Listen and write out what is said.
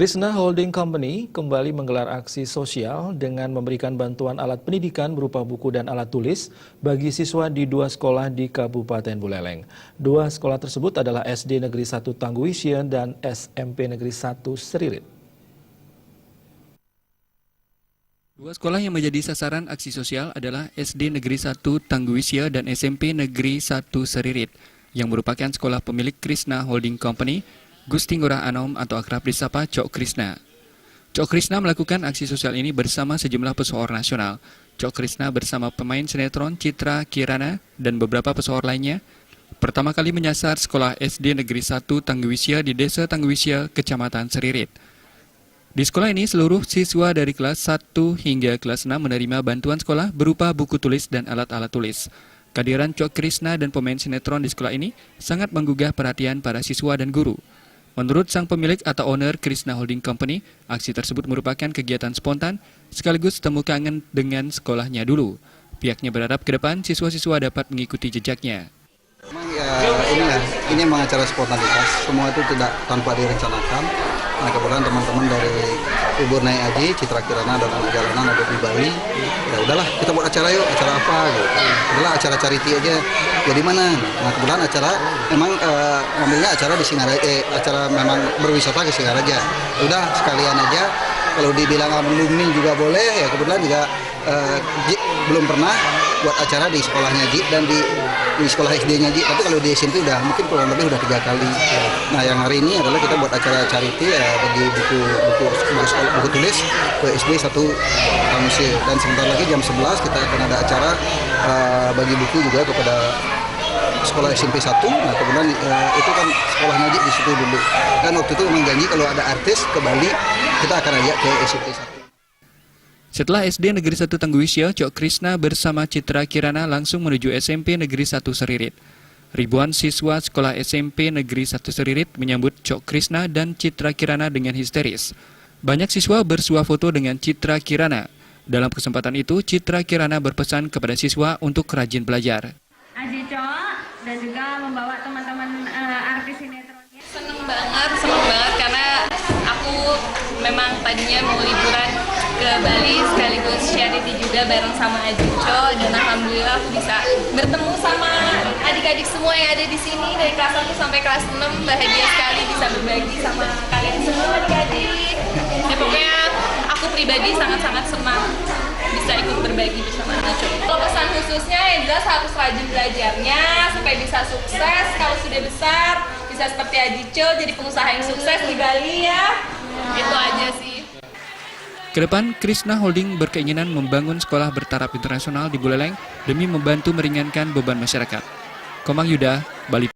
Krishna Holding Company kembali menggelar aksi sosial dengan memberikan bantuan alat pendidikan berupa buku dan alat tulis bagi siswa di dua sekolah di Kabupaten Buleleng. Dua sekolah tersebut adalah SD Negeri 1 Tangguwisya dan SMP Negeri 1 Seririt. Dua sekolah yang menjadi sasaran aksi sosial adalah SD Negeri 1 Tangguwisya dan SMP Negeri 1 Seririt, yang merupakan sekolah pemilik Krishna Holding Company, Gusti Ngurah Anom atau akrab disapa Cok Krishna. Cok Krishna melakukan aksi sosial ini bersama sejumlah pesohor nasional. Cok Krishna bersama pemain sinetron Citra Kirana dan beberapa pesohor lainnya pertama kali menyasar sekolah SD Negeri 1 Tangguwisya di Desa Tangguwisya, Kecamatan Seririt. Di sekolah ini seluruh siswa dari kelas 1 hingga kelas 6 menerima bantuan sekolah berupa buku tulis dan alat-alat tulis. Kehadiran Cok Krishna dan pemain sinetron di sekolah ini sangat menggugah perhatian para siswa dan guru. Menurut sang pemilik atau owner Krishna Holding Company, aksi tersebut merupakan kegiatan spontan sekaligus temu kangen dengan sekolahnya dulu. Pihaknya berharap ke depan siswa-siswa dapat mengikuti jejaknya. Ini memang acara spontanitas, semua itu tidak tanpa direncanakan. Nah, kebetulan teman-teman dari Ibu Naik Aji, Citra Kirana dan anak jalanan ada di Bali. Ya udahlah, kita buat acara yuk, acara apa gitu. Udahlah acara charity aja. Ya di mana? Nah, kebetulan acara memang ngambilnya acara di Singaraja, acara memang berwisata ke Singaraja. Udah sekalian aja. Kalau dibilang alumni juga boleh, ya kebetulan juga belum pernah buat acara di sekolahnya Ji dan di sekolah SD-nya Ji. Tapi kalau di SMP udah mungkin kurang lebih udah 3 kali. Nah, yang hari ini adalah kita buat acara charity bagi buku tulis ke SD 1 Tangguwisya. Dan sebentar lagi jam 11 kita akan ada acara bagi buku juga kepada sekolah SMP 1. Nah, kemudian itu kan sekolahnya Ji di situ dulu. Dan waktu itu memang janji kalau ada artis ke Bali kita akan ajak ke SMP 1. Setelah SD Negeri 1 Tangguwisya, Cok Krishna bersama Citra Kirana langsung menuju SMP Negeri 1 Seririt. Ribuan siswa sekolah SMP Negeri 1 Seririt menyambut Cok Krishna dan Citra Kirana dengan histeris. Banyak siswa bersuah foto dengan Citra Kirana. Dalam kesempatan itu, Citra Kirana berpesan kepada siswa untuk rajin belajar. Aji Cok dan juga membawa teman-teman artis sinetronnya. Seneng banget karena aku memang tadinya mau liburan ke Bali sekaligus charity juga bareng sama Aji Cok, dan alhamdulillah aku bisa bertemu sama adik-adik semua yang ada di sini dari kelas 1 sampai kelas 6. Bahagia sekali bisa berbagi sama kalian semua adik-adik. Ya, pokoknya aku pribadi sangat-sangat senang bisa ikut berbagi bersama Aji Cok. Kalau pesan khususnya yang jelas harus rajin belajarnya supaya bisa sukses. Kalau sudah besar bisa seperti Aji Cok jadi pengusaha yang sukses di Bali ya. Itu aja sih. Kedepan, Krishna Holding berkeinginan membangun sekolah bertaraf internasional di Buleleng demi membantu meringankan beban masyarakat. Komang Yuda, Bali.